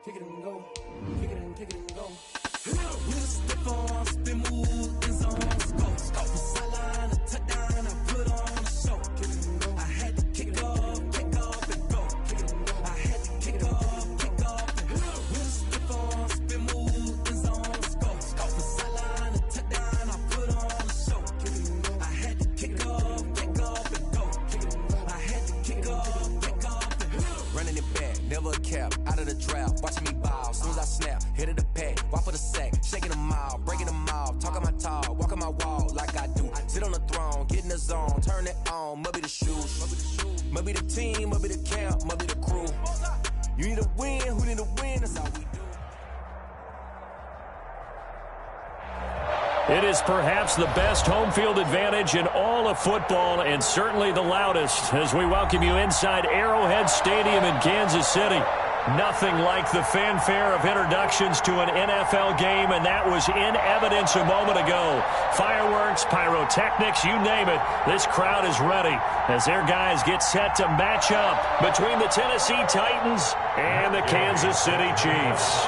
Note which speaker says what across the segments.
Speaker 1: kick it and go, kick it and go. With a stiff on, spin move, in zone, scope. From sideline to touchdown, I put on a show. Kick it and go. I had to kick off and go. Kick it and go. I had to kick off and go. With a stiff on, spin move, in zone, scope. From sideline to touchdown, I put on a show. Kick it and go. I had to kick off and go. Kick it and go. I had to kick off and go. Running it back, never a cap, out of the draft, watching me bow. Soon as I snap, hit of the pack, walk for the sack, shaking them out, breaking them off, talking my talk, walking my wall like I do. Sit on the throne, get in the zone, turn it on, must be the shoes, must be the team, must be the camp, must be the crew. You need a win, who need a win, that's all we do.
Speaker 2: It is perhaps the best home field advantage in all of football, and certainly the loudest, as we welcome you inside Arrowhead Stadium in Kansas City. Nothing like the fanfare of introductions to an NFL game, and that was in evidence a moment ago. Fireworks, pyrotechnics, you name it. This crowd is ready as their guys get set to match up between the Tennessee Titans and the Kansas City Chiefs.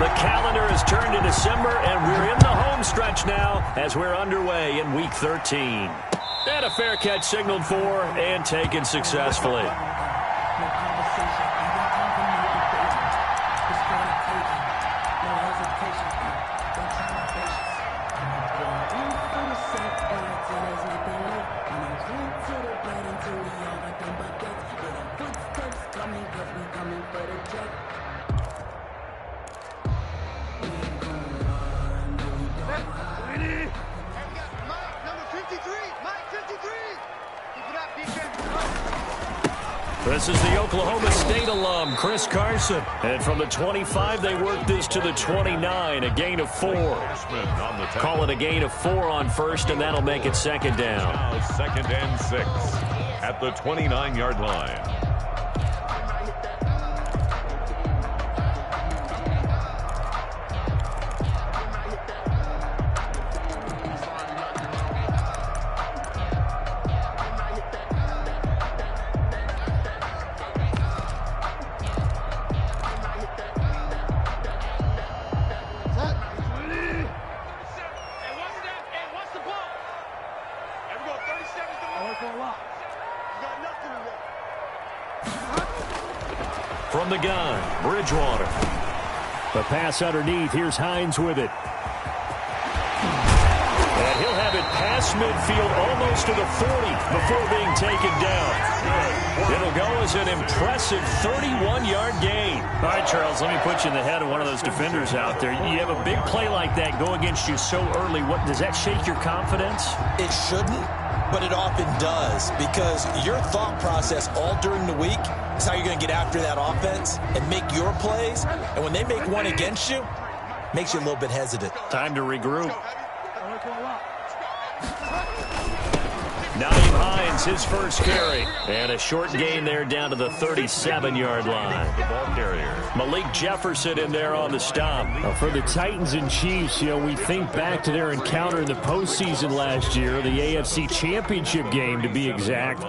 Speaker 2: The calendar has turned to December, and we're in the home stretch now as we're underway in Week 13. And a fair catch signaled for and taken successfully. This is the Oklahoma State alum, Chris Carson. And from the 25, they work this to the 29, a gain of 4. Call it a gain of 4 on first, and that'll make it second down.
Speaker 3: Now 2nd and 6 at the 29-yard line.
Speaker 2: From the gun, Bridgewater. The pass underneath. Here's Hines with it. And he'll have it past midfield almost to the 40 before being taken down. It'll go as an impressive 31-yard gain. All right, Charles, let me put you in the head of one of those defenders out there. You have a big play like that go against you so early. What does that shake your confidence?
Speaker 4: It shouldn't, but it often does, because your thought process all during the week is how you're going to get after that offense and make your plays. And when they make one against you, makes you a little bit hesitant.
Speaker 2: Time to regroup. Naeem Hines, his first carry. And a short gain there down to the 37-yard line.
Speaker 3: The ball carrier.
Speaker 2: Malik Jefferson in there on the stop. For the Titans and Chiefs, we think back to their encounter in the postseason last year, the AFC Championship game to be exact.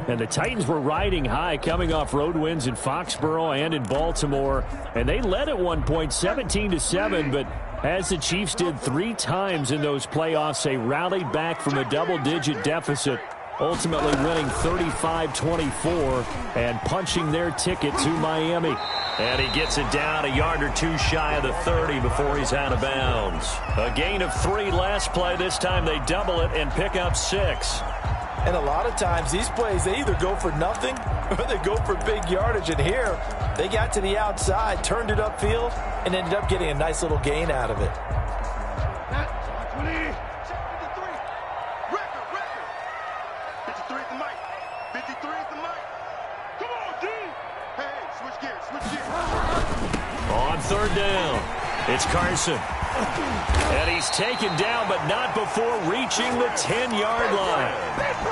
Speaker 2: And the Titans were riding high, coming off road wins in Foxborough and in Baltimore. And they led at one point 17-7, but as the Chiefs did 3 times in those playoffs, they rallied back from a double-digit deficit, ultimately winning 35-24 and punching their ticket to Miami. And he gets it down a yard or 2 shy of the 30 before he's out of bounds. A gain of 3 last play. This time they double it and pick up 6.
Speaker 4: And a lot of times these plays, they either go for nothing or they go for big yardage. And here, they got to the outside, turned it upfield, and ended up getting a nice little gain out of it.
Speaker 2: On third down, It's Carson. And he's taken down, but not before reaching the 10-yard line.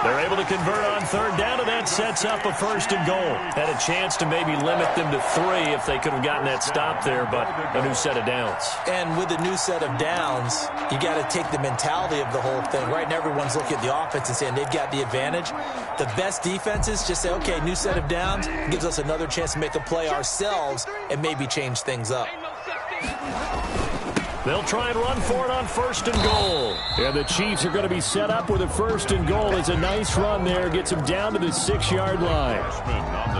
Speaker 2: They're able to convert on third down, and that sets up a first and goal. Had a chance to maybe limit them to 3 if they could have gotten that stop there, but a new set of downs.
Speaker 4: And with a new set of downs, you got to take the mentality of the whole thing. Right now, everyone's looking at the offense and saying they've got the advantage. The best defenses just say, okay, new set of downs, gives us another chance to make a play ourselves and maybe change things up.
Speaker 2: They'll try and run for it on first and goal. And the Chiefs are going to be set up with a first and goal. It's a nice run there. Gets them down to the 6-yard line.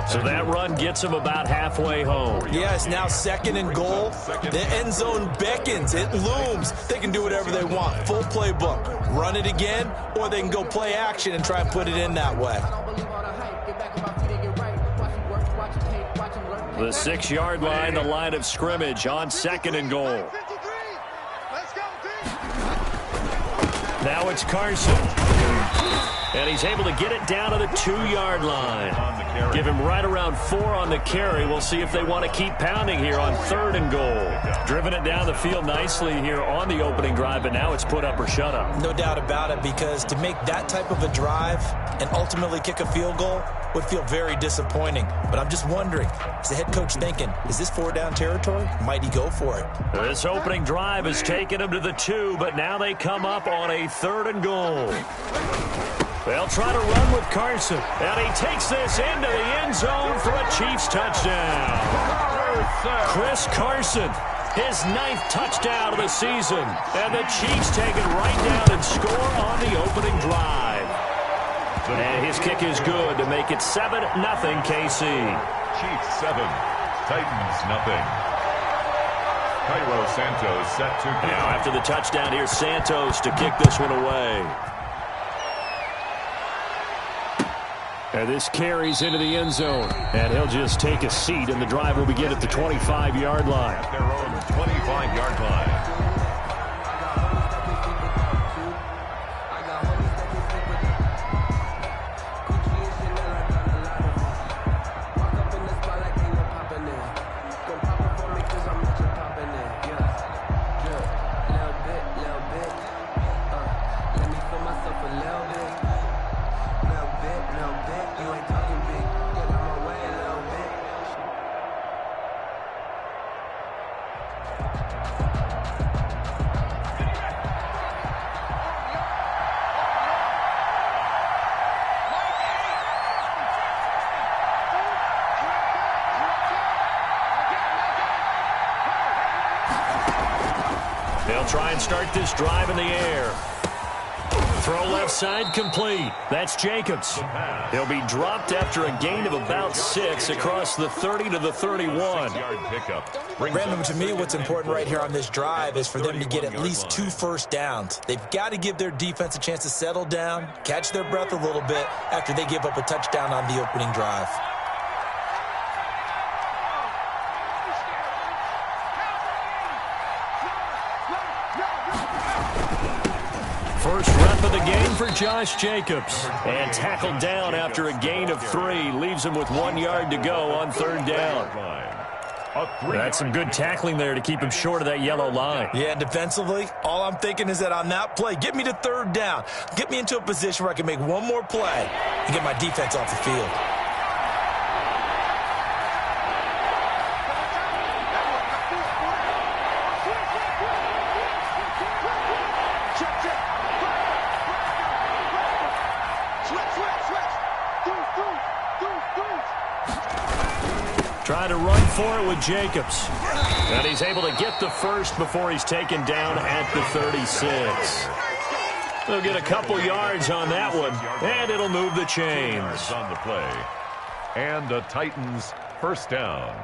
Speaker 2: So that run gets them about halfway home.
Speaker 4: Yeah, it's now second and goal. The end zone beckons. It looms. They can do whatever they want. Full playbook. Run it again, or they can go play action and try and put it in that way.
Speaker 2: The 6-yard line, the line of scrimmage on second and goal. Now it's Carson. And he's able to get it down to the 2-yard line. Give him right around 4 on the carry. We'll see if they want to keep pounding here on third and goal. Driven it down the field nicely here on the opening drive, but now it's put up or shut up.
Speaker 4: No doubt about it, because to make that type of a drive and ultimately kick a field goal would feel very disappointing. But I'm just wondering, is the head coach thinking, is this 4-down territory? Might he go for it?
Speaker 2: This opening drive has taken them to the 2, but now they come up on a third and goal. They'll try to run with Carson, and he takes this into the end zone for a Chiefs touchdown. Chris Carson, his 9th touchdown of the season, and the Chiefs take it right down and score on the opening drive. And his kick is good to make it 7-0 KC.
Speaker 3: Chiefs 7, Titans 0. Cairo Santos set to kick.
Speaker 2: Now after the touchdown, here's Santos to kick this one away. And this carries into the end zone. And he'll just take a seat, and the drive will begin at the 25-yard line.
Speaker 3: At their own 25-yard line.
Speaker 2: They'll try and start this drive in the air. Throw left side complete. That's Jacobs. He'll be dropped after a gain of about 6 across the 30 to the 31.
Speaker 4: Brandon, to me, what's important right here on this drive is for them to get at least 2 first downs. They've got to give their defense a chance to settle down, catch their breath a little bit after they give up a touchdown on the opening drive.
Speaker 2: First rep of the game for Josh Jacobs. And tackled down after a gain of 3. Leaves him with 1 yard to go on third down. That's some good tackling there to keep him short of that yellow line.
Speaker 4: Yeah, and defensively, all I'm thinking is that on that play, get me to third down. Get me into a position where I can make one more play and get my defense off the field.
Speaker 2: Trying to run for it with Jacobs. And he's able to get the first before he's taken down at the 36. They'll get a couple yards on that one, and it'll move the chains.
Speaker 3: On the play. And the Titans first down.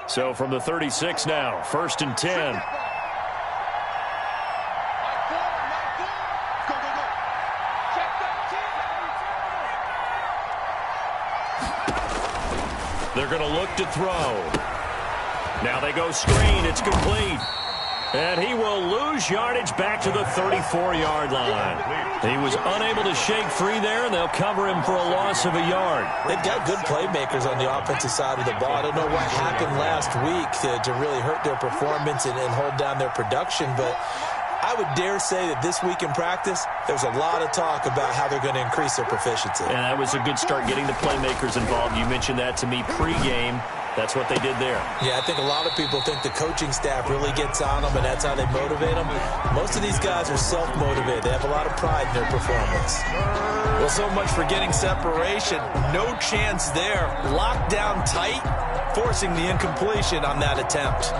Speaker 2: So from the 36 now, 1st and 10. They're going to look to throw. Now they go screen. It's complete. And he will lose yardage back to the 34-yard line. He was unable to shake free there, and they'll cover him for a loss of a yard.
Speaker 4: They've got good playmakers on the offensive side of the ball. I don't know what happened last week to really hurt their performance and hold down their production, but I would dare say that this week in practice, there's a lot of talk about how they're going to increase their proficiency.
Speaker 2: And that was a good start getting the playmakers involved. You mentioned that to me pregame. That's what they did there.
Speaker 4: Yeah, I think a lot of people think the coaching staff really gets on them, and that's how they motivate them. Most of these guys are self-motivated. They have a lot of pride in their performance. Well, so much for getting separation. No chance there. Locked down tight, forcing the incompletion on that attempt.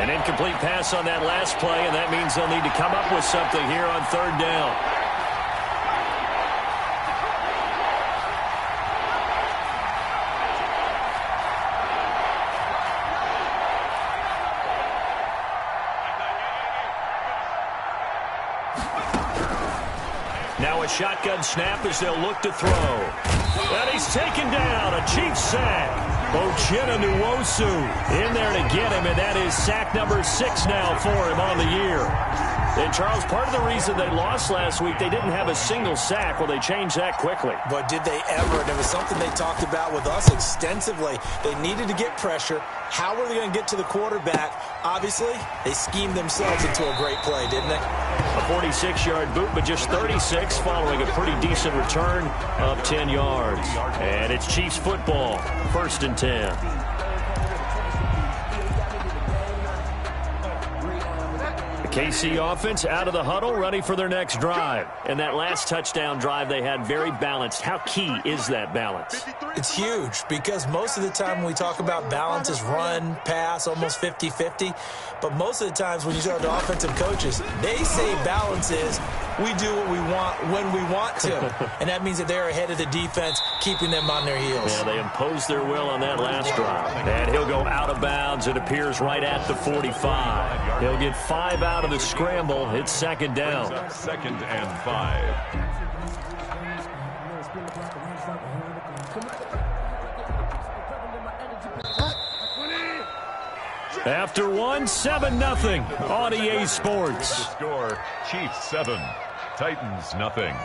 Speaker 2: An incomplete pass on that last play, and that means they'll need to come up with something here on third down. Now a shotgun snap as they'll look to throw. And he's taken down. A Chiefs sack. Ochena Nwosu in there to get him, and that is sack number 6 now for him on the year. And, Charles, part of the reason they lost last week, they didn't have a single sack. Well, they changed that quickly.
Speaker 4: But did they ever? And it was something they talked about with us extensively. They needed to get pressure. How were they going to get to the quarterback? Obviously, they schemed themselves into a great play, didn't they?
Speaker 2: A 46-yard boot, but just 36 following a pretty decent return of 10 yards. And it's Chiefs football, 1st and 10. KC offense out of the huddle, ready for their next drive. And that last touchdown drive they had very balanced. How key is that balance?
Speaker 4: It's huge because most of the time when we talk about balance is run, pass, almost 50-50. But most of the times when you talk to offensive coaches, they say balance is we do what we want when we want to. And that means that they're ahead of the defense, keeping them on their heels.
Speaker 2: Yeah, they imposed their will on that last drive. And he'll go out of bounds. It appears right at the 45. He'll get 5 out of the scramble. It's 2nd down.
Speaker 3: 2nd and 5.
Speaker 2: After 1, 7-0 on EA Sports.
Speaker 3: The score, Chiefs 7, Titans nothing.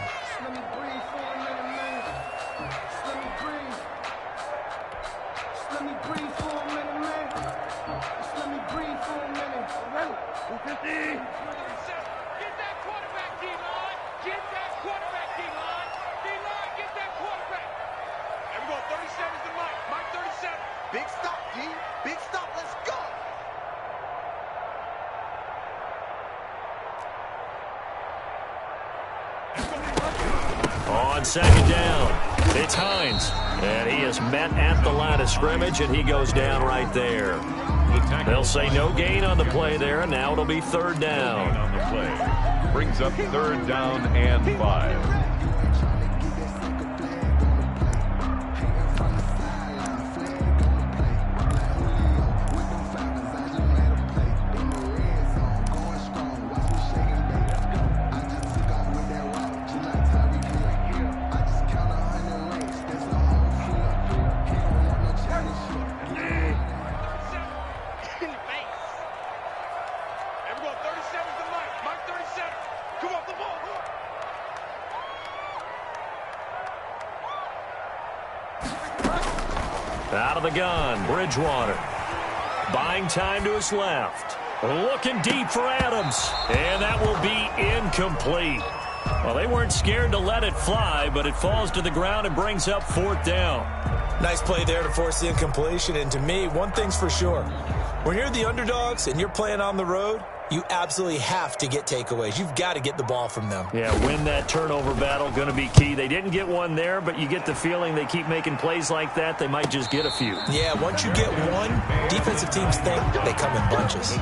Speaker 2: On 2nd down, it's Hines. And he is met at the line of scrimmage, and he goes down right there. They'll say no gain on the play there, and now it'll be 3rd down.
Speaker 3: On the play. Brings up 3rd down and 5.
Speaker 2: Out of the gun, Bridgewater. Buying time to his left. Looking deep for Adams. And that will be incomplete. Well, they weren't scared to let it fly, but it falls to the ground and brings up 4th down.
Speaker 4: Nice play there to force the incompletion. And to me, one thing's for sure. When you're the underdogs and you're playing on the road, you absolutely have to get takeaways. You've got to get the ball from them.
Speaker 2: Yeah, win that turnover battle, going to be key. They didn't get one there, but you get the feeling they keep making plays like that, they might just get a few.
Speaker 4: Yeah, once you get one, defensive teams think they come in bunches.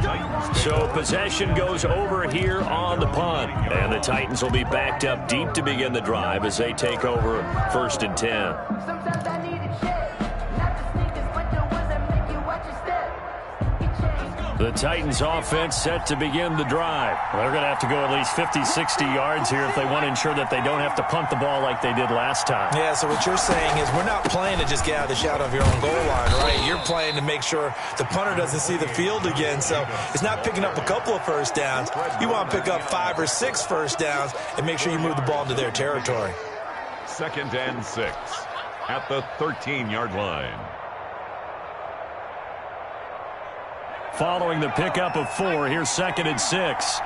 Speaker 2: So possession goes over here on the punt. And the Titans will be backed up deep to begin the drive as they take over 1st and 10.
Speaker 5: Sometimes I need a check, not the sneakers, but the ones that make you watch your step. Get changed,
Speaker 2: The Titans offense set to begin the drive. They're going to have to go at least 50, 60 yards here if they want to ensure that they don't have to punt the ball like they did last time.
Speaker 4: Yeah, so what you're saying is we're not playing to just get out of the shadow of your own goal line, right? You're playing to make sure the punter doesn't see the field again. So it's not picking up a couple of first downs. You want to pick up 5 or 6 first downs and make sure you move the ball into their territory.
Speaker 3: 2nd and 6 at the 13-yard line.
Speaker 2: Following the pickup of 4, here's 2nd and 6.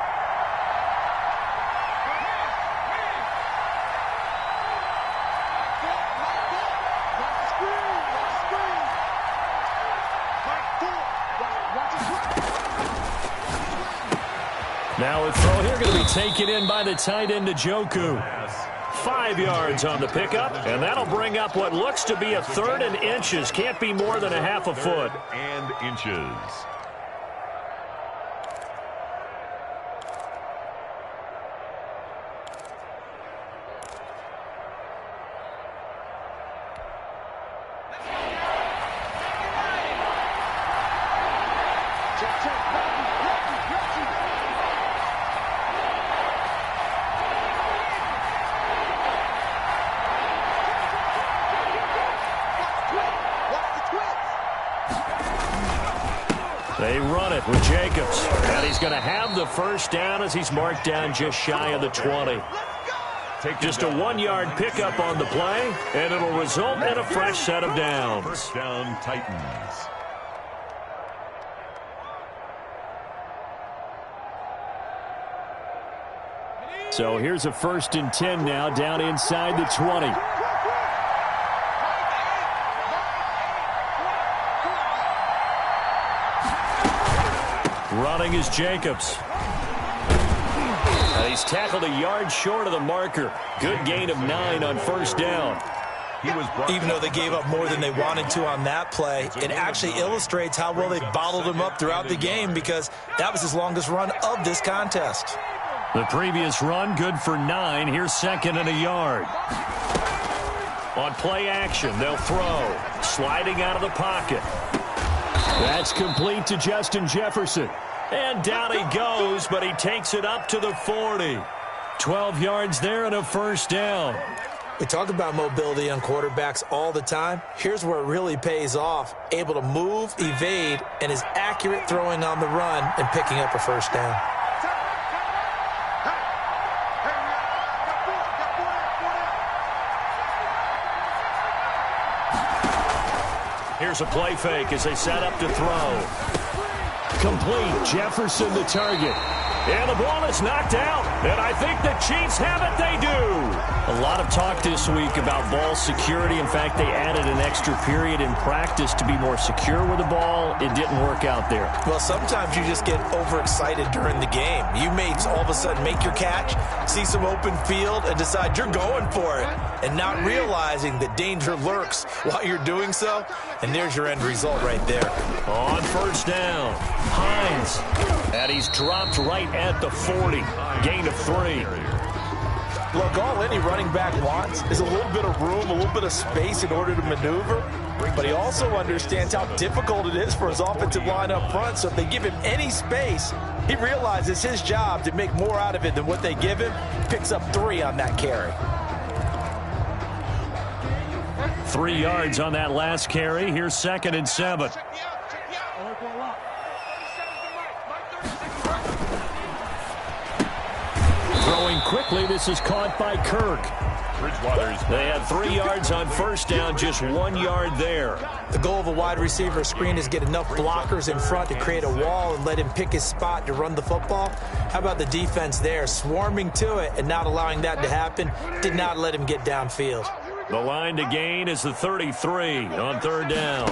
Speaker 2: Now a throw here going to be taken in by the tight end Njoku. 5 yards on the pickup, and that'll bring up what looks to be a 3rd and inches. Can't be more than a half a foot.
Speaker 3: 3rd and inches.
Speaker 2: They run it with Jacobs, and he's going to have the first down as he's marked down just shy of the 20. Just a 1-yard pickup on the play, and it'll result in a fresh set of downs.
Speaker 3: First down, Titans.
Speaker 2: So here's a 1st and 10 now, down inside the 20. Running is Jacobs. And he's tackled a yard short of the marker. Good gain of 9 on first down.
Speaker 4: Even though they gave up more than they wanted to on that play, it actually illustrates how well they bottled him up throughout the game because that was his longest run of this contest.
Speaker 2: The previous run, good for 9. Here's 2nd and a yard. On play action, they'll throw. Sliding out of the pocket. That's complete to Justin Jefferson. And down he goes, but he takes it up to the 40. 12 yards there and a first down.
Speaker 4: We talk about mobility on quarterbacks all the time. Here's where it really pays off. Able to move, evade, and is accurate throwing on the run and picking up a first down.
Speaker 2: Here's a play fake as they set up to throw. Complete. Jefferson the target. And the ball is knocked out. And I think the Chiefs have it. They do. A lot of talk this week about ball security. In fact, they added an extra period in practice to be more secure with the ball. It didn't work out there.
Speaker 4: Well, sometimes you just get overexcited during the game. You may all of a sudden make your catch, see some open field, and decide you're going for it, and not realizing that danger lurks while you're doing so. And there's your end result right there.
Speaker 2: On first down, Hines. And he's dropped right at the 40. Gain of 3.
Speaker 4: Look, all any running back wants is a little bit of room, a little bit of space in order to maneuver. But he also understands how difficult it is for his offensive line up front. So if they give him any space, he realizes his job to make more out of it than what they give him. Picks up 3 on that carry.
Speaker 2: 3 yards on that last carry. Here's 2nd and 7. Throwing quickly, this is caught by Kirk. They had 3 yards on first down, just 1 yard there.
Speaker 4: The goal of a wide receiver screen is get enough blockers in front to create a wall and let him pick his spot to run the football. How about the defense there, swarming to it and not allowing that to happen? Did not let him get downfield.
Speaker 2: The line to gain is the 33 on third down.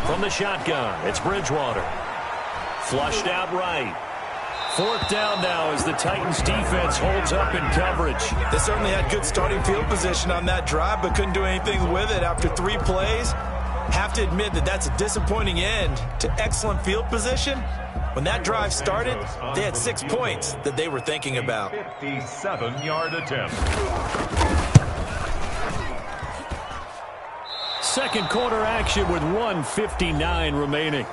Speaker 2: From the shotgun, it's Bridgewater. Flushed out right. 4th down now as the Titans defense holds up in coverage.
Speaker 4: They certainly had good starting field position on that drive, but couldn't do anything with it after 3 plays. Have to admit that that's a disappointing end to excellent field position. When that drive started, they had 6 points that they were thinking about.
Speaker 3: 57-yard attempt.
Speaker 2: Second quarter action with 1:59 remaining.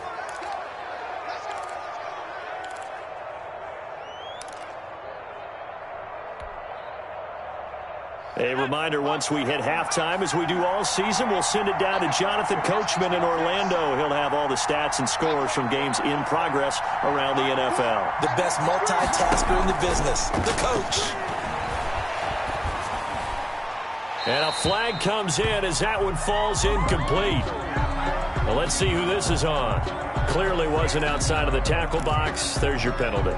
Speaker 2: A reminder, once we hit halftime, as we do all season, we'll send it down to Jonathan Coachman in Orlando. He'll have all the stats and scores from games in progress around the NFL.
Speaker 4: The best multitasker in the business, the coach.
Speaker 2: And a flag comes in as that one falls incomplete. Well, let's see who this is on. Clearly wasn't outside of the tackle box. There's your penalty.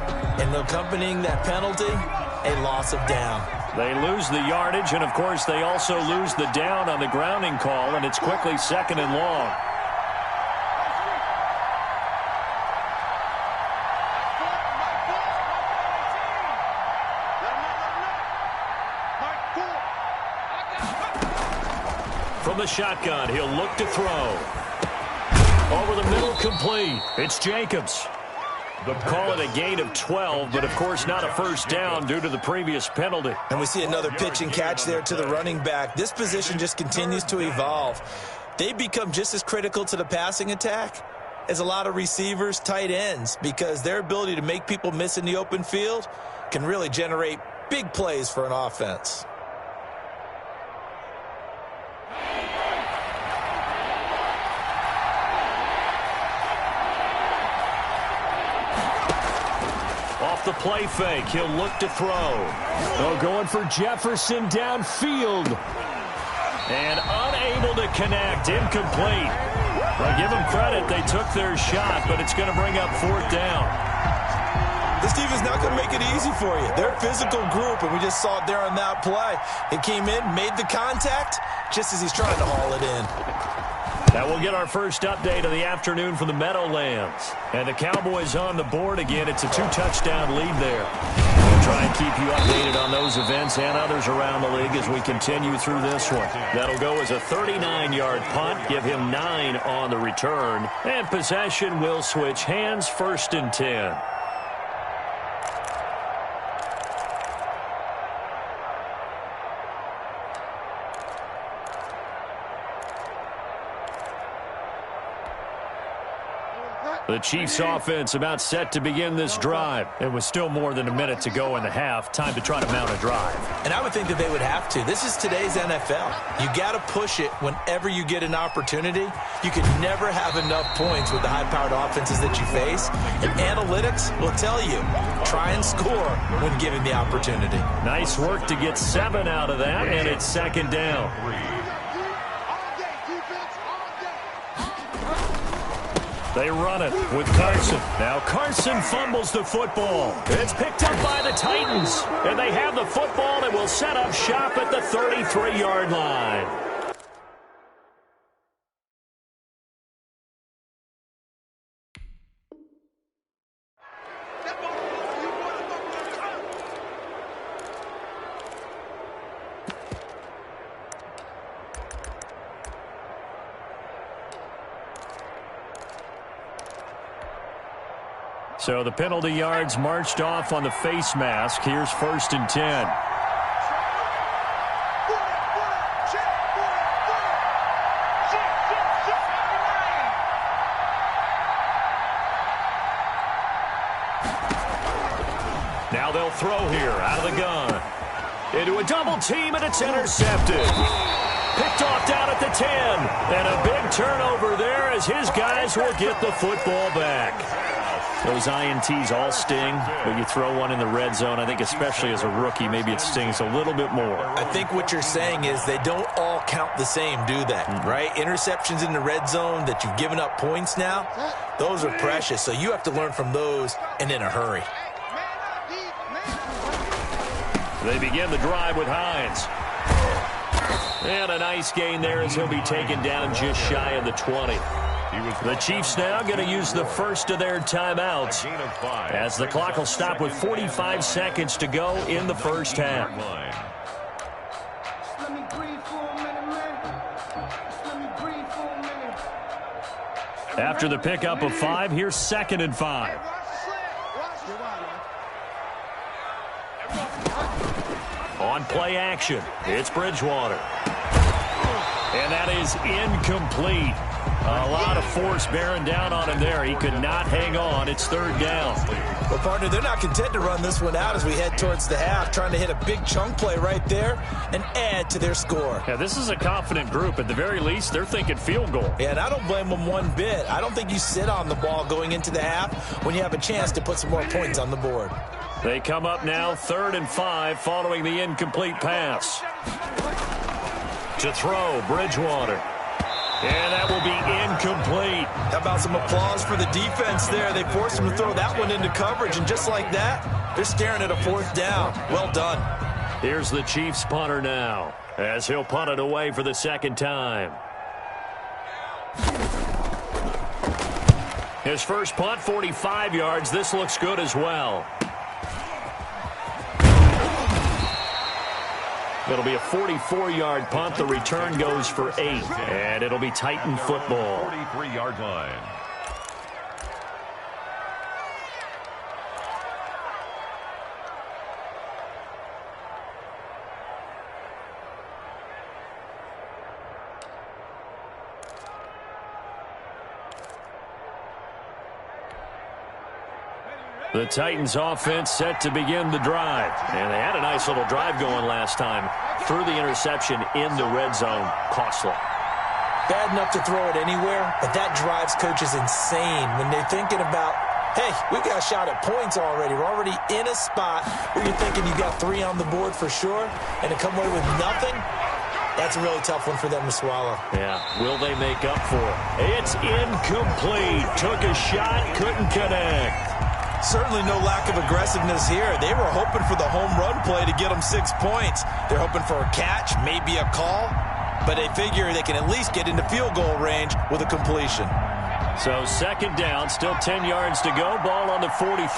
Speaker 4: And accompanying that penalty, a loss of down.
Speaker 2: They lose the yardage, and, of course, they also lose the down on the grounding call, and it's quickly 2nd and long. From the shotgun, he'll look to throw. Over the middle, complete. It's Jacobs. Call it a gain of 12, but of course not a first down due to the previous penalty.
Speaker 4: And we see another pitch and catch there to the running back. This position just continues to evolve. They become just as critical to the passing attack as a lot of receivers, tight ends, because their ability to make people miss in the open field can really generate big plays for an offense.
Speaker 2: The play fake. He'll look to throw. Oh, going for Jefferson downfield. And unable to connect. Incomplete. Well, give them credit. They took their shot, but it's going to bring up 4th down.
Speaker 4: This defense not going to make it easy for you. They're a physical group, and we just saw it there on that play. It came in, made the contact, just as he's trying to haul it in.
Speaker 2: That will get our first update of the afternoon from the Meadowlands. And the Cowboys on the board again. It's a 2-touchdown lead there. We'll try and keep you updated on those events and others around the league as we continue through this one. That'll go as a 39-yard punt. Give him 9 on the return. And possession will switch hands, 1st and 10. The Chiefs offense about set to begin this drive. It was still more than a minute to go in the half. Time to try to mount a drive.
Speaker 4: And I would think that they would have to. This is today's NFL. You got to push it whenever you get an opportunity. You can never have enough points with the high-powered offenses that you face. And analytics will tell you, try and score when given the opportunity.
Speaker 2: Nice work to get 7 out of that, and it's 2nd down. They run it with Carson. Now Carson fumbles the football. It's picked up by the Titans. And they have the football and will set up shop at the 33-yard line. So the penalty yards marched off on the face mask. Here's 1st and 10. Now they'll throw here out of the gun. Into a double team, and it's intercepted. Picked off down at the 10. And a big turnover there as his guys will get the football back. Those INTs all sting, but you throw one in the red zone, I think especially as a rookie, maybe it stings a little bit more.
Speaker 4: I think what you're saying is they don't all count the same, do they? Right? Interceptions in the red zone that you've given up points now, those are precious. So you have to learn from those and in a hurry.
Speaker 2: They begin the drive with Hines. And a nice gain there as he'll be taken down just shy of the 20. The Chiefs now going to use the first of their timeouts as the clock will stop with 45 seconds to go in the first half. After the pickup of 5, here's 2nd and 5. On play action, it's Bridgewater. And that is incomplete. A lot of force bearing down on him there. He could not hang on. It's third down.
Speaker 4: Well, partner, they're not content to run this one out as we head towards the half, trying to hit a big chunk play right there and add to their score.
Speaker 2: Yeah, this is a confident group. At the very least, they're thinking field goal.
Speaker 4: Yeah, and I don't blame them one bit. I don't think you sit on the ball going into the half when you have a chance to put some more points on the board.
Speaker 2: They come up now 3rd and 5 following the incomplete pass. To throw, Bridgewater. And that will be incomplete.
Speaker 4: How about some applause for the defense there? They forced him to throw that one into coverage, and just like that, they're staring at a 4th down. Well done.
Speaker 2: Here's the Chiefs punter now, as he'll punt it away for the 2nd time. His first punt, 45 yards. This looks good as well. It'll be a 44-yard punt. The return goes for 8, and it'll be Titan football.
Speaker 3: 43-yard line.
Speaker 2: The Titans offense set to begin the drive. And they had a nice little drive going last time. Threw the interception in the red zone. Costly.
Speaker 4: Bad enough to throw it anywhere, but that drives coaches insane when they're thinking about, hey, we've got a shot at points already. We're already in a spot where you're thinking you got 3 on the board for sure, and to come away with nothing, that's a really tough one for them to swallow.
Speaker 2: Yeah, will they make up for it? It's incomplete. Took a shot, couldn't connect.
Speaker 4: Certainly no lack of aggressiveness here. They were hoping for the home run play to get them 6 points. They're hoping for a catch, maybe a call, but they figure they can at least get into field goal range with a completion.
Speaker 2: So 2nd down, still 10 yards to go. Ball on the 43.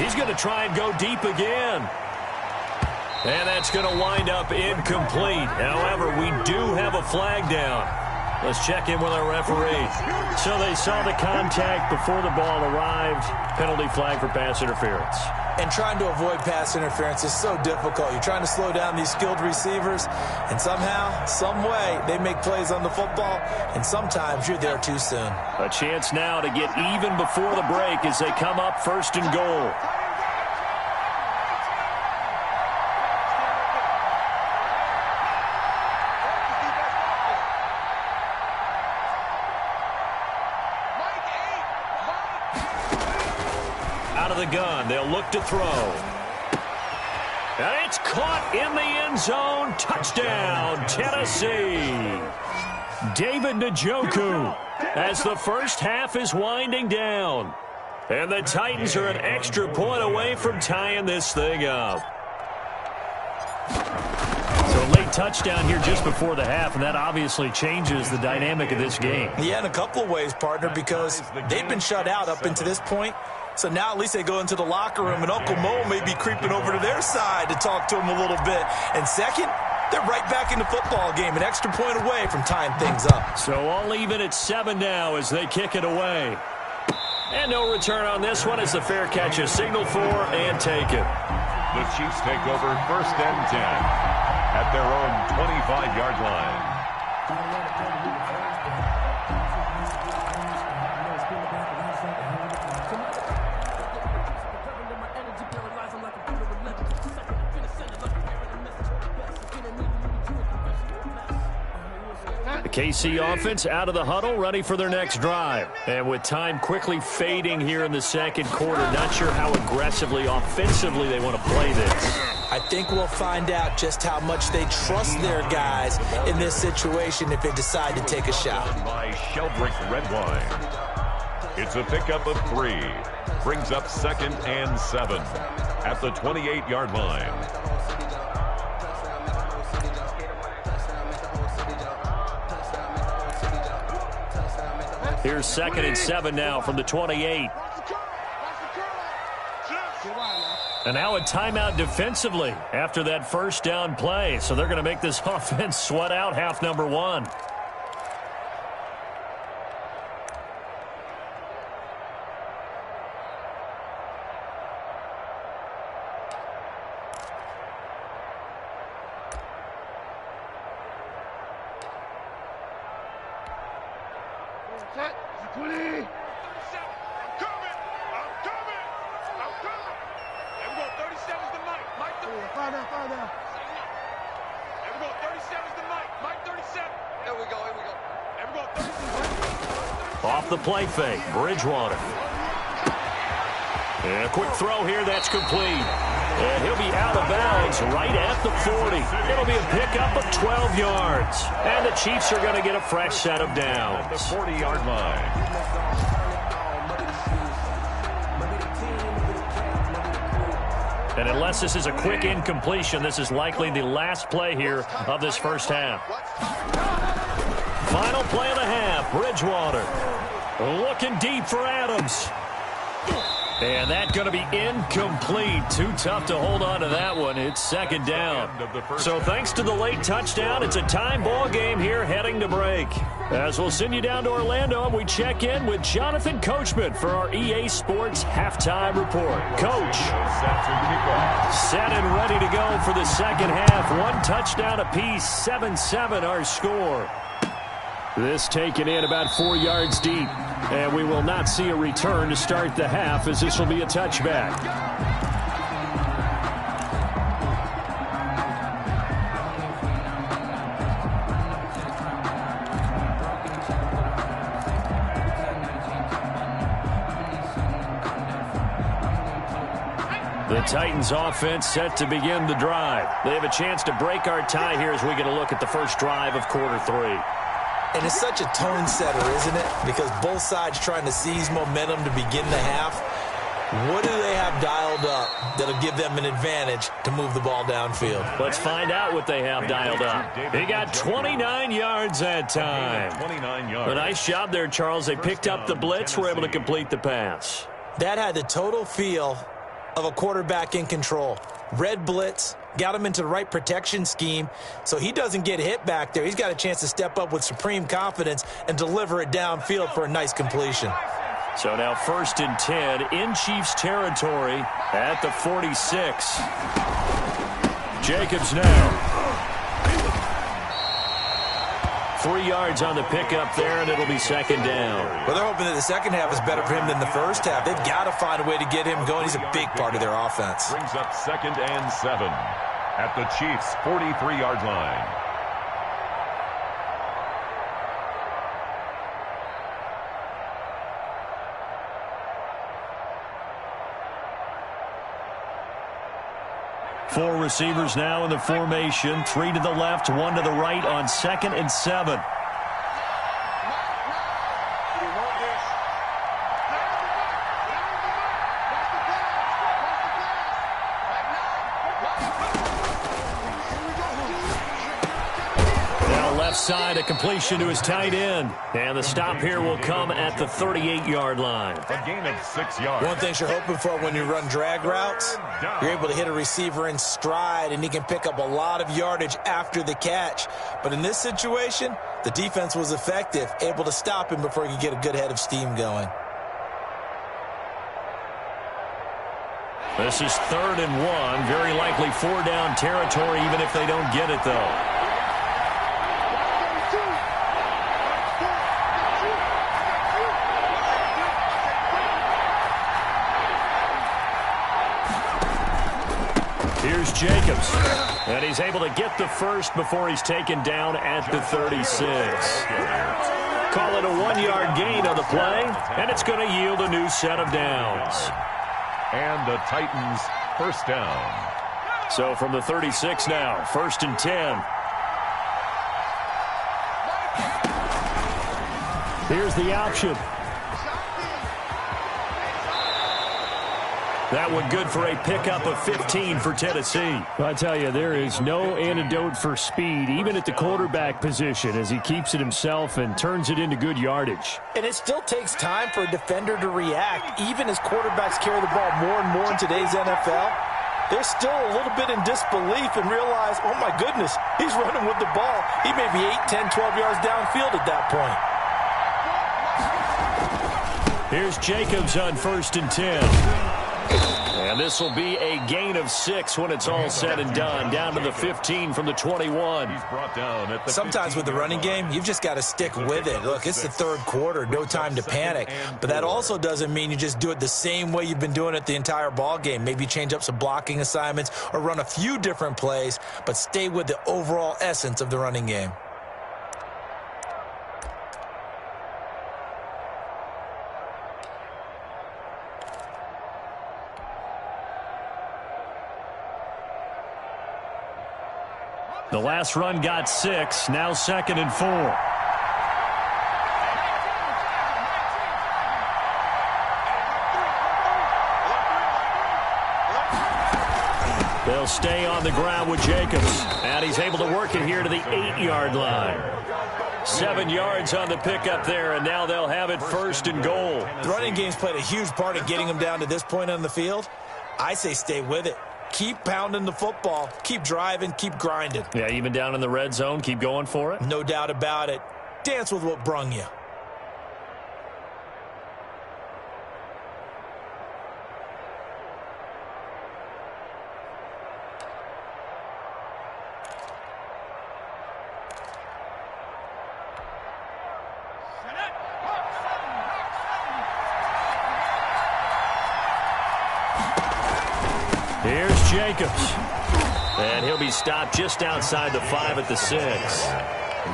Speaker 2: He's going to try and go deep again. And that's going to wind up incomplete. However, we do have a flag down. Let's check in with our referee. So they saw the contact before the ball arrived. Penalty flag for pass interference.
Speaker 4: And trying to avoid pass interference is so difficult. You're trying to slow down these skilled receivers, and somehow, some way, they make plays on the football, and sometimes you're there too soon.
Speaker 2: A chance now to get even before the break as they come up 1st and goal. The gun. They'll look to throw. And it's caught in the end zone. Touchdown, Tennessee. David Njoku as the first half is winding down. And the Titans are an extra point away from tying this thing up. So a late touchdown here just before the half, and that obviously changes the dynamic of this game.
Speaker 4: Yeah, in a couple of ways, partner, because they've been shut out up until this point. So now at least they go into the locker room, and Uncle Mo may be creeping over to their side to talk to him a little bit. And second, they're right back in the football game, an extra point away from tying things up.
Speaker 2: So all even at 7 now as they kick it away. And no return on this one as the fair catch is signaled for and taken.
Speaker 3: The Chiefs take over 1st and 10 at their own 25-yard line.
Speaker 2: KC offense out of the huddle, ready for their next drive. And with time quickly fading here in the 2nd quarter, not sure how aggressively, offensively they want to play this.
Speaker 4: I think we'll find out just how much they trust their guys in this situation if they decide to take a shot.
Speaker 3: By Sheldrick Redwine. It's a pickup of 3. Brings up 2nd and 7 at the 28-yard line.
Speaker 2: Here's 2nd and 7 now from the 28. And now a timeout defensively after that first down play. So they're going to make this offense sweat out half number 1.
Speaker 5: 20. Fire down.
Speaker 6: Here we go, 37's the Mike. Mike 37. Here we go. Here we go, 37.
Speaker 2: Off the play fake, Bridgewater. And a quick throw here, that's complete. And he'll be out of bounds right at the 40. It'll be a pickup of 12 yards. And the Chiefs are going to get a fresh set of downs.
Speaker 3: The 40-yard line.
Speaker 2: And unless this is a quick incompletion, this is likely the last play here of this first half. Final play of the half, Bridgewater. Looking deep for Adams. And that's going to be incomplete. Too tough to hold on to that one. It's second down. So thanks to the late touchdown, it's a time ball game here heading to break. As we'll send you down to Orlando, and we check in with Jonathan Coachman for our EA Sports Halftime Report. Coach. Set and ready to go for the second half. One touchdown apiece, 7-7 our score. This taken in about 4 yards deep. And we will not see a return to start the half, as this will be a touchback. The Titans offense set to begin the drive. They have a chance to break our tie here as we get a look at the first drive of quarter three.
Speaker 4: And it's such a tone setter, isn't it? Because both sides trying to seize momentum to begin the half. What do they have dialed up that'll give them an advantage to move the ball downfield?
Speaker 2: Let's find out what they have dialed up. They got 29 yards that time.
Speaker 3: 29 yards.
Speaker 2: A nice job there, Charles. They picked up the blitz, were able to complete the pass.
Speaker 4: That had the total feel of a quarterback in control. Red blitz, got him into the right protection scheme, so he doesn't get hit back there. He's got a chance to step up with supreme confidence and deliver it downfield for a nice completion.
Speaker 2: So now 1st and 10 in Chiefs territory at the 46. Jacobs now. 3 yards on the pickup there, and it'll be second down.
Speaker 4: Well, they're hoping that the second half is better for him than the first half. They've got to find a way to get him going. He's a big part of their offense.
Speaker 3: Brings up 2nd and 7 at the Chiefs' 43-yard line.
Speaker 2: Four receivers now in the formation. 3 to the left, 1 to the right on 2nd and 7. Now left side, a completion to his tight end. And the stop here will come at the 38-yard line.
Speaker 3: A gain of 6 yards.
Speaker 4: One thing you're hoping for when you run drag routes, you're able to hit a receiver in stride, and he can pick up a lot of yardage after the catch. But in this situation, the defense was effective, able to stop him before he could get a good head of steam going.
Speaker 2: This is 3rd and 1. Very likely 4-down territory, even if they don't get it, though. Here's Jacobs, and he's able to get the first before he's taken down at the 36. Call it a 1-yard gain on the play, and it's going to yield a new set of downs.
Speaker 3: And the Titans first down.
Speaker 2: So from the 36 now, 1st and 10. Here's the option. That one good for a pickup of 15 for Tennessee. I tell you, there is no antidote for speed, even at the quarterback position, as he keeps it himself and turns it into good yardage.
Speaker 4: And it still takes time for a defender to react, even as quarterbacks carry the ball more and more in today's NFL. They're still a little bit in disbelief and realize, oh my goodness, he's running with the ball. He may be 8, 10, 12 yards downfield at that point.
Speaker 2: Here's Jacobs on 1st and 10. And this will be a gain of 6 when it's all said and done. Down to the 15 from the 21.
Speaker 3: He's brought down at the
Speaker 4: Sometimes with the running game, you've just got to stick with it. Look, it's the third quarter, no time to panic. But that also doesn't mean you just do it the same way you've been doing it the entire ball game. Maybe change up some blocking assignments or run a few different plays, but stay with the overall essence of the running game.
Speaker 2: The last run got 6, now 2nd and 4. They'll stay on the ground with Jacobs. And he's able to work it here to the 8-yard line. 7 yards on the pickup there, and now they'll have it 1st and goal.
Speaker 4: The running game's played a huge part in getting them down to this point on the field. I say stay with it. Keep pounding the football. Keep driving. Keep grinding.
Speaker 2: Yeah, even down in the red zone, keep going for it.
Speaker 4: No doubt about it. Dance with what brung you.
Speaker 2: Here's Jacobs. And he'll be stopped just outside the 5 at the 6.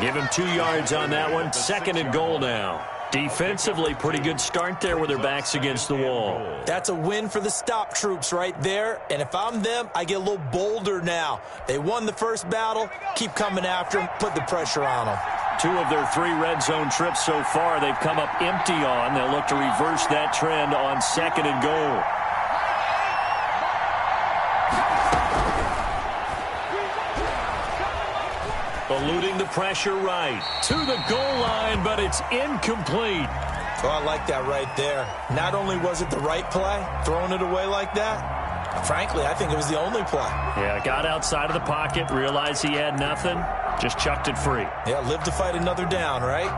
Speaker 2: Give him 2 yards on that one. 2nd and goal now. Defensively, pretty good start there with their backs against the wall.
Speaker 4: That's a win for the stop troops right there. And if I'm them, I get a little bolder now. They won the first battle. Keep coming after them. Put the pressure on them.
Speaker 2: 2 of their 3 red zone trips so far they've come up empty on. They'll look to reverse that trend on 2nd and goal. Eluding the pressure right to the goal line, but it's incomplete.
Speaker 4: Oh, I like that right there. Not only was it the right play, throwing it away like that, frankly, I think it was the only play.
Speaker 2: Yeah, got outside of the pocket, realized he had nothing, just chucked it free.
Speaker 4: Yeah, live to fight another down, right?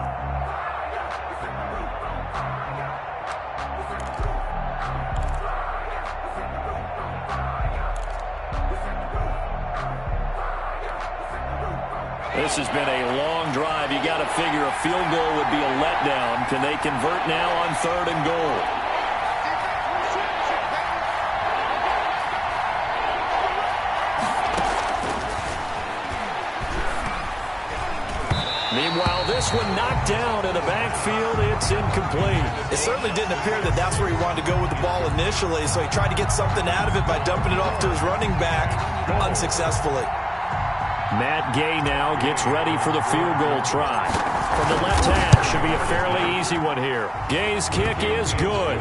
Speaker 2: This has been a long drive. You got to figure a field goal would be a letdown. Can they convert now on 3rd and goal? Meanwhile, this one knocked down in the backfield. It's incomplete.
Speaker 4: It certainly didn't appear that that's where he wanted to go with the ball initially, so he tried to get something out of it by dumping it off to his running back unsuccessfully.
Speaker 2: Matt Gay now gets ready for the field goal try. From the left hash, should be a fairly easy one here. Gay's kick is good.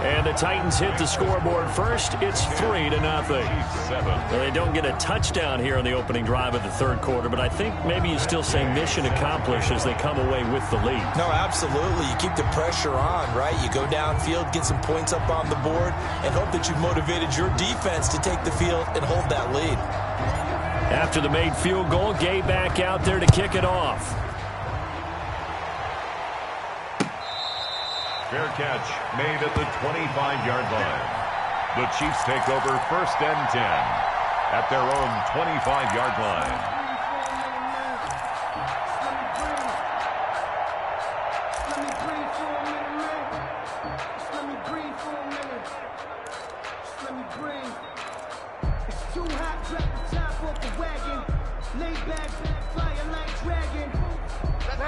Speaker 2: And the Titans hit the scoreboard first. It's 3-0. Well, they don't get a touchdown here in the opening drive of the 3rd quarter, but I think maybe you still say mission accomplished as they come away with the lead.
Speaker 4: No, absolutely. You keep the pressure on, right? You go downfield, get some points up on the board, and hope that you've motivated your defense to take the field and hold that lead.
Speaker 2: After the made field goal, Gay back out there to kick it off.
Speaker 3: Fair catch made at the 25-yard line. The Chiefs take over 1st and 10 at their own 25-yard line.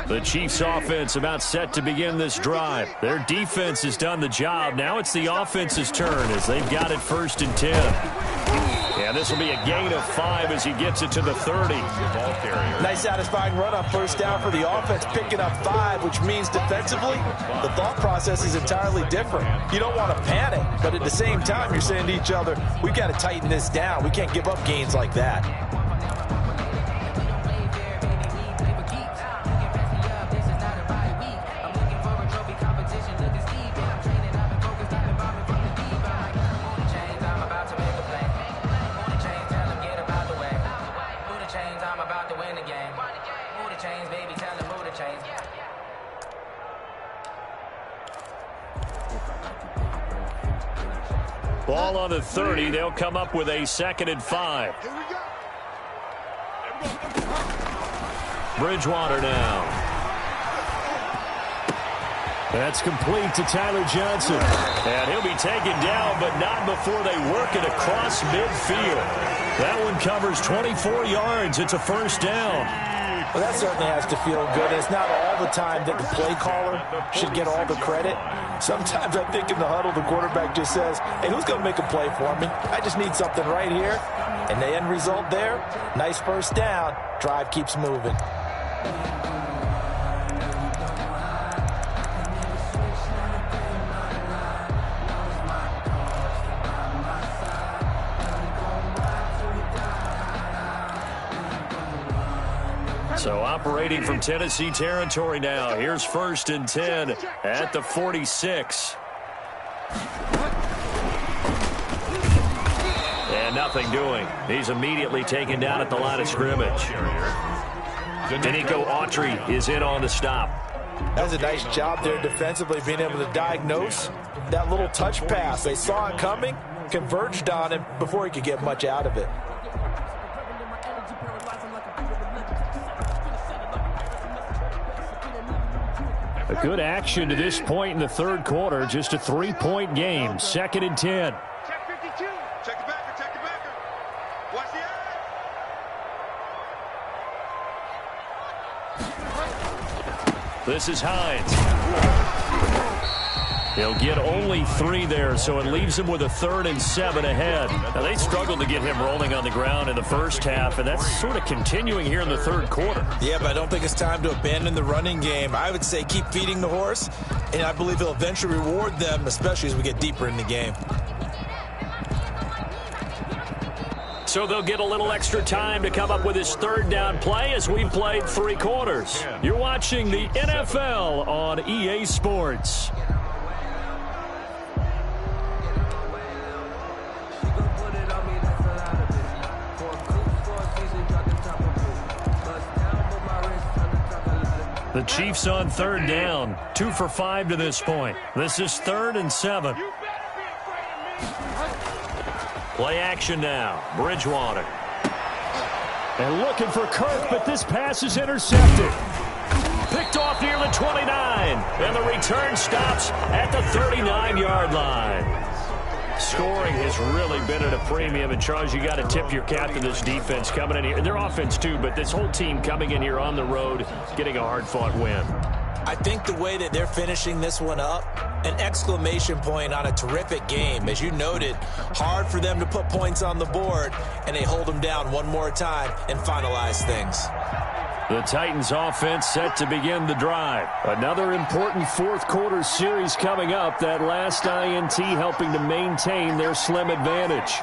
Speaker 2: The Chiefs offense about set to begin this drive. Their defense has done the job. Now it's the offense's turn as they've got it 1st and 10. Yeah, this will be a gain of 5 as he gets it to the 30.
Speaker 4: Nice satisfying run on 1st down for the offense, picking up 5, which means defensively, the thought process is entirely different. You don't want to panic, but at the same time, you're saying to each other, we've got to tighten this down. We can't give up gains like that.
Speaker 2: Ball on the 30. They'll come up with a 2nd and 5. Bridgewater now. That's complete to Tyler Johnson. And he'll be taken down, but not before they work it across midfield. That one covers 24 yards. It's a 1st down.
Speaker 4: Well, that certainly has to feel good. It's not all the time that the play caller should get all the credit. Sometimes I think in the huddle, the quarterback just says, hey, who's going to make a play for me? I just need something right here. And the end result there, nice 1st down. Drive keeps moving.
Speaker 2: So operating from Tennessee territory now. Here's 1st and 10 at the 46. And nothing doing. He's immediately taken down at the line of scrimmage. Danico Autry is in on the stop.
Speaker 4: That's a nice job there defensively, being able to diagnose that little touch pass. They saw it coming, converged on him before he could get much out of it.
Speaker 2: A good action to this point in the 3rd quarter. Just a 3-point game. 2nd and 10.
Speaker 6: Check 52. Check the backer. Check the backer. Watch the eyes.
Speaker 2: This is Hines. He'll get only 3 there, so it leaves him with a 3rd and 7 ahead. Now, they struggled to get him rolling on the ground in the 1st half, and that's sort of continuing here in the 3rd quarter.
Speaker 4: Yeah, but I don't think it's time to abandon the running game. I would say keep feeding the horse, and I believe he'll eventually reward them, especially as we get deeper in the game.
Speaker 2: So they'll get a little extra time to come up with his 3rd down play as we've played 3 quarters. You're watching the NFL on EA Sports. The Chiefs on 3rd down. 2 for 5 to this point. This is 3rd and 7. Play action now. Bridgewater. And looking for Kirk, but this pass is intercepted. Picked off near the 29. And the return stops at the 39-yard line. Scoring has really been at a premium. And, Charles, you got to tip your cap to this defense coming in here. And their offense, too, but this whole team coming in here on the road, getting a hard-fought win.
Speaker 4: I think the way that they're finishing this one up, an exclamation point on a terrific game. As you noted, hard for them to put points on the board, and they hold them down one more time and finalize things.
Speaker 2: The Titans offense set to begin the drive. Another important 4th quarter series coming up. That last INT helping to maintain their slim advantage.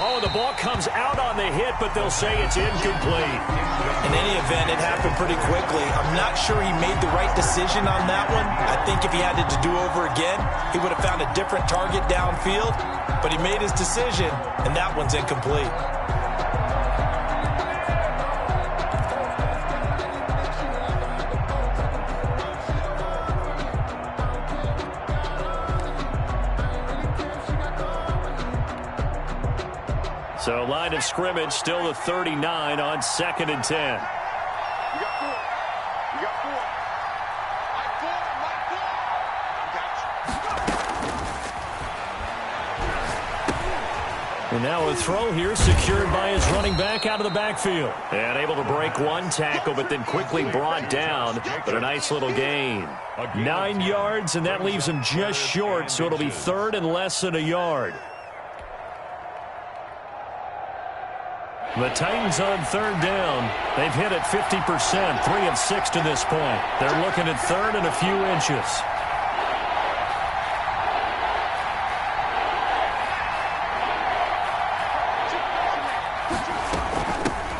Speaker 2: Oh, the ball comes out on the hit, but they'll say it's incomplete.
Speaker 4: In any event, it happened pretty quickly. I'm not sure he made the right decision on that one. I think if he had to do over again, he would have found a different target downfield. But he made his decision, and that one's incomplete.
Speaker 2: So line of scrimmage still the 39 on 2nd and 10.
Speaker 6: You got 4. You got 4.
Speaker 2: And now a throw here secured by his running back out of the backfield. And able to break one tackle, but then quickly brought down. But a nice little gain. 9 yards, and that leaves him just short, so it'll be 3rd and less than a yard. The Titans on 3rd down. They've hit it 50%, 3 of 6 to this point. They're looking at 3rd and a few inches.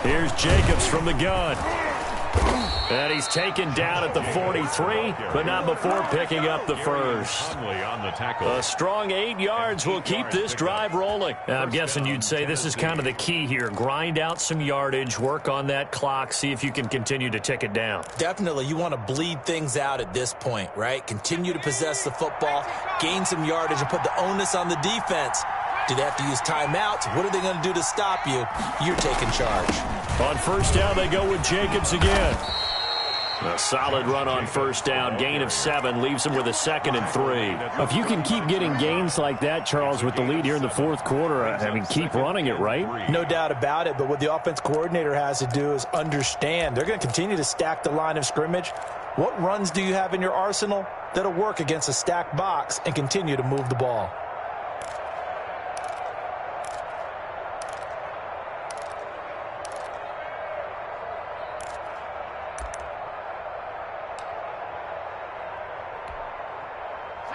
Speaker 2: Here's Jacobs from the gun. And he's taken down at the 43, but not before picking up the first. A strong 8 yards will keep this drive rolling. I'm guessing you'd say this is kind of the key here. Grind out some yardage, work on that clock, see if you can continue to tick it down.
Speaker 4: Definitely, you want to bleed things out at this point, right? Continue to possess the football, gain some yardage, and put the onus on the defense. Do they have to use timeouts? What are they going to do to stop you? You're taking charge.
Speaker 2: On first down, they go with Jacobs again. A solid run on first down. Gain of 7 leaves them with a 2nd and 3. If you can keep getting gains like that, Charles, with the lead here in the fourth quarter, I mean, keep running it, right?
Speaker 4: No doubt about it, but what the offense coordinator has to do is understand they're going to continue to stack the line of scrimmage. What runs do you have in your arsenal that'll work against a stacked box and continue to move the ball?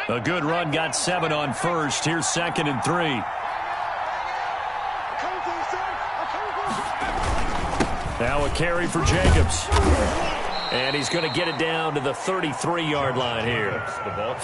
Speaker 2: A good run got 7 on first. Here's 2nd and 3. Now a carry for Jacobs. And he's going to get it down to the 33-yard line here.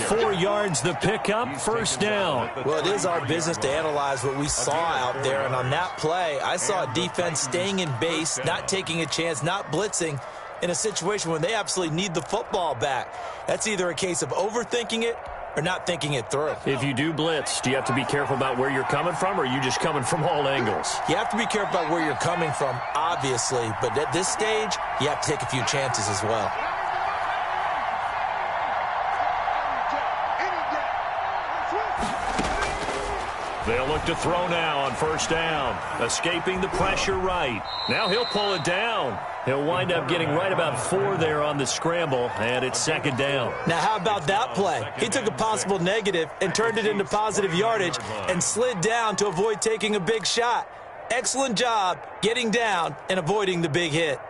Speaker 2: 4 yards the pickup, first down.
Speaker 4: Well, it is our business to analyze what we saw out there. And on that play, I saw a defense staying in base, not taking a chance, not blitzing in a situation when they absolutely need the football back. That's either a case of overthinking it or not thinking it through.
Speaker 2: If you do blitz, do you have to be careful about where you're coming from, or are you just coming from all angles?
Speaker 4: You have to be careful about where you're coming from, obviously, but at this stage, you have to take a few chances as well.
Speaker 2: They'll look to throw now on first down. Escaping the pressure right. Now he'll pull it down. He'll wind up getting right about 4 there on the scramble, and it's 2nd down.
Speaker 4: Now, how about that play? He took a possible negative and turned it into positive yardage and slid down to avoid taking a big shot. Excellent job getting down and avoiding the big hit.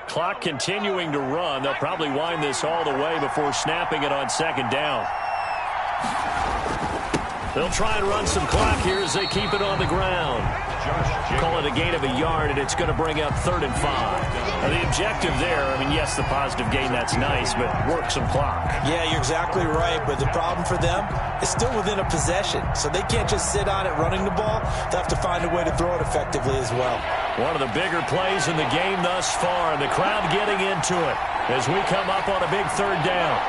Speaker 2: Clock continuing to run. They'll probably wind this all the way before snapping it on 2nd down. They'll try and run some clock here as they keep it on the ground. Call it a gain of a yard, and it's going to bring up 3rd and 5. Now, the objective there, I mean, yes, the positive gain, that's nice, but work some clock.
Speaker 4: Yeah, you're exactly right, but the problem for them is still within a possession, so they can't just sit on it running the ball. They'll have to find a way to throw it effectively as well.
Speaker 2: One of the bigger plays in the game thus far, and the crowd getting into it as we come up on a big 3rd down.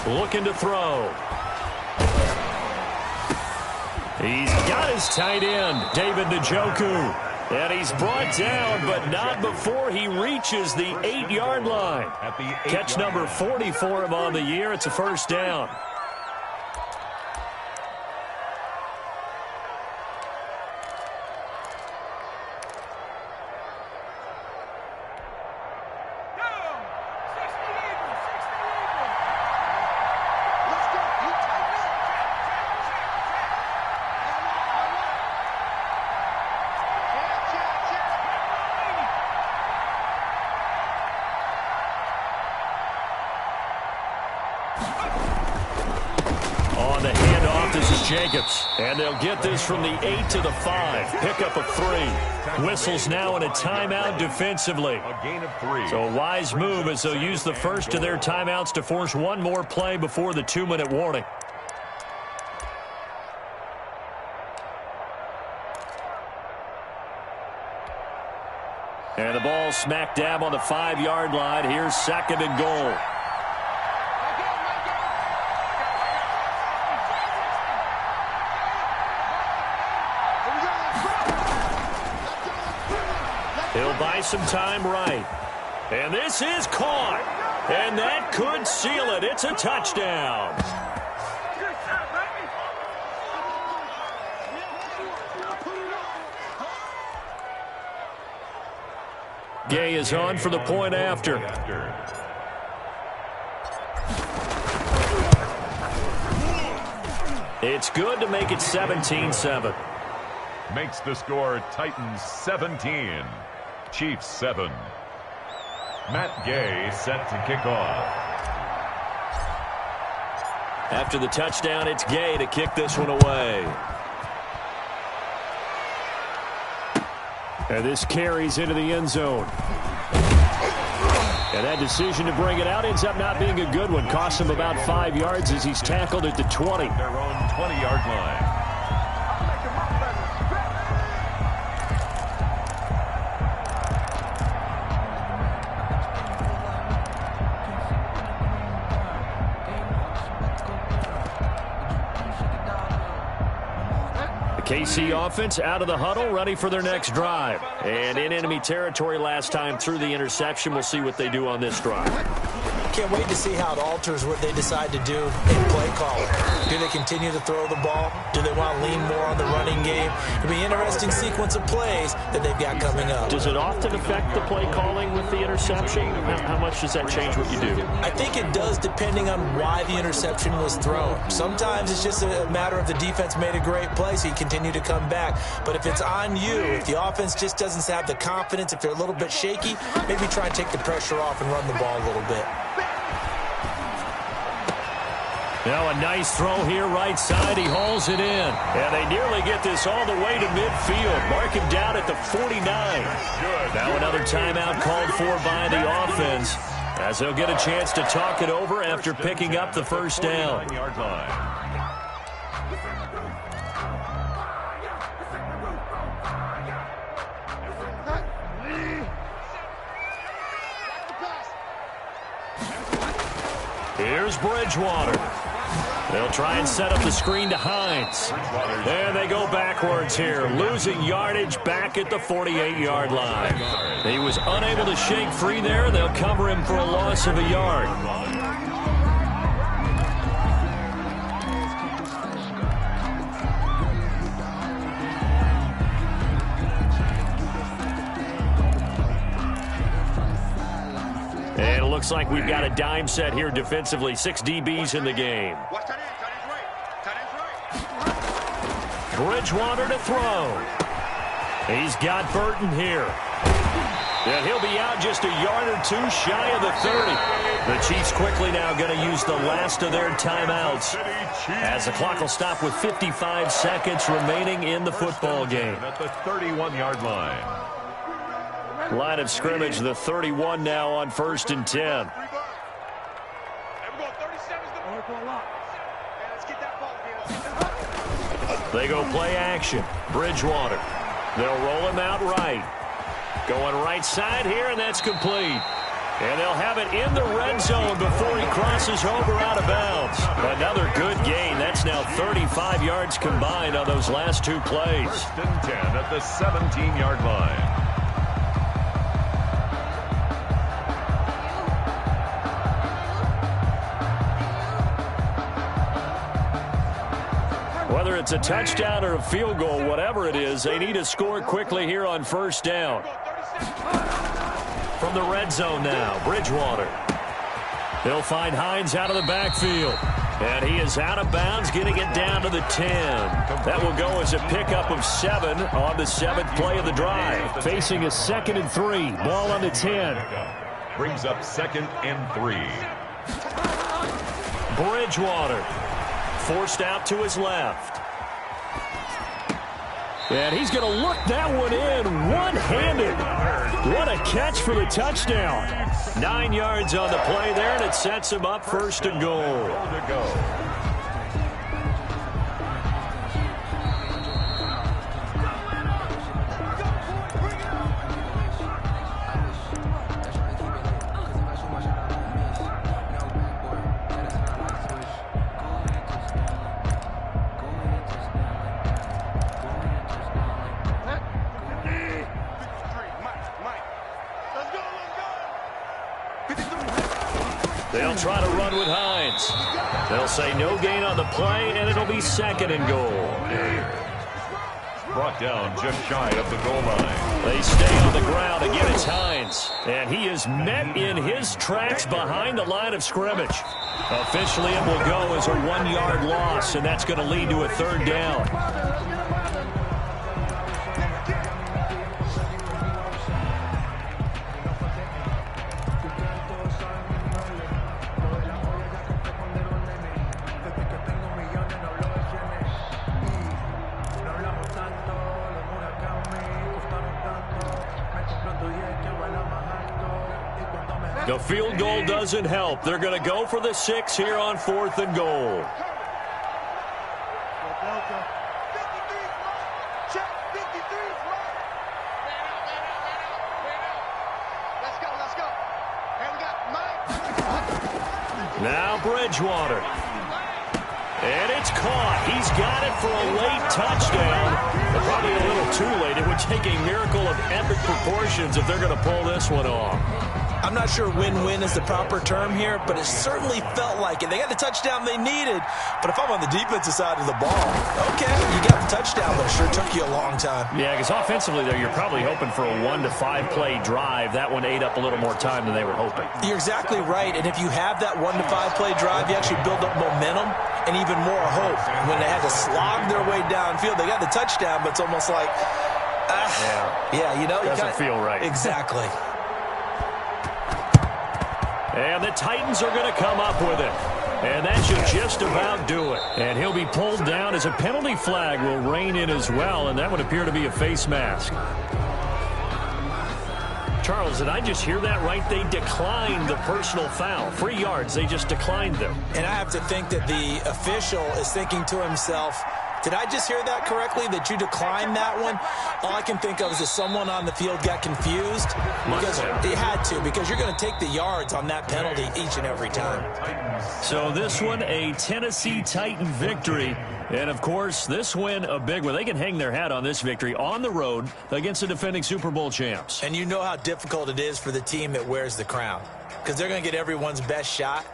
Speaker 2: Looking to throw. He's got his tight end, David Njoku. And he's brought down, but not before he reaches the 8-yard line. Catch number 40 for him on the year. It's a first down. On the handoff, this is Jacobs. And they'll get this from the 8 to the 5. Pickup of 3. Whistles now in a timeout defensively.
Speaker 3: A gain of 3.
Speaker 2: So a wise move as they'll use the first of their timeouts to force one more play before the 2-minute warning. And the ball smack dab on the 5-yard line. Here's 2nd and goal. He'll buy some time right. And this is caught. And that could seal it. It's a touchdown. Gay is on for the point after. It's good to make it 17-7.
Speaker 3: Makes the score Titans 17, Chiefs 7. Matt Gay set to kick off.
Speaker 2: After the touchdown, it's Gay to kick this one away. And this carries into the end zone. And that decision to bring it out ends up not being a good one. Costs him about 5 yards as he's tackled at the 20.
Speaker 3: Their own 20-yard line.
Speaker 2: KC offense out of the huddle, ready for their next drive. And in enemy territory last time through the interception. We'll see what they do on this drive.
Speaker 4: Can't wait to see how it alters what they decide to do in play calling. Do they continue to throw the ball? Do they want to lean more on the running game? It'll be an interesting sequence of plays that they've got coming up.
Speaker 2: Does it often affect the play calling with the interception? How much does that change what you do?
Speaker 4: I think it does, depending on why the interception was thrown. Sometimes it's just a matter of the defense made a great play, so you continue to come back. But if it's on you, if the offense just doesn't have the confidence, if they're a little bit shaky, maybe try and take the pressure off and run the ball a little bit.
Speaker 2: Now a nice throw here, right side. He hauls it in. And they nearly get this all the way to midfield. Mark him down at the 49. Now another timeout called for by the offense, as they'll get a chance to talk it over after picking up the first down. Here's Bridgewater. They'll try and set up the screen to Hines. And they go backwards here, losing yardage back at the 48-yard line. He was unable to shake free there, and they'll cover him for a loss of a yard. And it looks like we've got a dime set here defensively. 6 DBs in the game. Bridgewater to throw. He's got Burton here. And he'll be out just a yard or two shy of the 30. The Chiefs quickly now going to use the last of their timeouts, as the clock will stop with 55 seconds remaining in the football game.
Speaker 3: At the 31-yard line.
Speaker 2: Line of scrimmage, the 31 now on 1st and 10. They go play action. Bridgewater. They'll roll him out right. Going right side here, and that's complete. And they'll have it in the red zone before he crosses over out of bounds. Another good gain. That's now 35 yards combined on those last 2 plays.
Speaker 3: 1st and 10 at the 17-yard line.
Speaker 2: Whether it's a touchdown or a field goal, whatever it is, they need to score quickly here on 1st down. From the red zone now, Bridgewater. He'll find Hines out of the backfield. And he is out of bounds, getting it down to the 10. That will go as a pickup of 7 on the 7th play of the drive. Facing a 2nd and 3. Ball on the 10.
Speaker 3: Brings up 2nd and 3.
Speaker 2: Bridgewater. Forced out to his left. And he's going to look that one in one-handed. What a catch for the touchdown. 9 yards on the play there, and it sets him up 1st and goal. They'll try to run with Hines. They'll say no gain on the play, and it'll be 2nd and goal.
Speaker 3: Brought down just shy of the goal line.
Speaker 2: They stay on the ground. Again, it's Hines. And he is met in his tracks behind the line of scrimmage. Officially, it will go as a 1-yard loss, and that's going to lead to a 3rd down. The field goal doesn't help. They're going to go for the 6 here on 4th and goal. Now Bridgewater. And it's caught. He's got it for a late touchdown. But probably a little too late. It would take a miracle of epic proportions if they're going to pull this one off.
Speaker 4: I'm not sure win-win is the proper term here, but it certainly felt like it. They got the touchdown they needed, but if I'm on the defensive side of the ball, okay, you got the touchdown, but it sure took you a long time.
Speaker 2: Yeah, because offensively, though, you're probably hoping for a 1 to 5 play drive. That one ate up a little more time than they were hoping.
Speaker 4: You're exactly right, and if you have that 1 to 5 play drive, you actually build up momentum and even more hope. When they had to slog their way downfield, they got the touchdown, but it's almost like, yeah, you know.
Speaker 2: Doesn't feel right.
Speaker 4: Exactly.
Speaker 2: And the Titans are going to come up with it. And that should just about do it. And he'll be pulled down as a penalty flag will rein in as well, and that would appear to be a face mask. Charles, did I just hear that right? They declined the personal foul. 3 yards, they just declined them.
Speaker 4: And I have to think that the official is thinking to himself, did I just hear that correctly, that you declined that one? All I can think of is that someone on the field got confused. Because they had to, because you're going to take the yards on that penalty each and every time.
Speaker 2: So this one, a Tennessee Titan victory. And, of course, this win, a big one. They can hang their hat on this victory on the road against the defending Super Bowl champs.
Speaker 4: And you know how difficult it is for the team that wears the crown, because they're going to get everyone's best shot.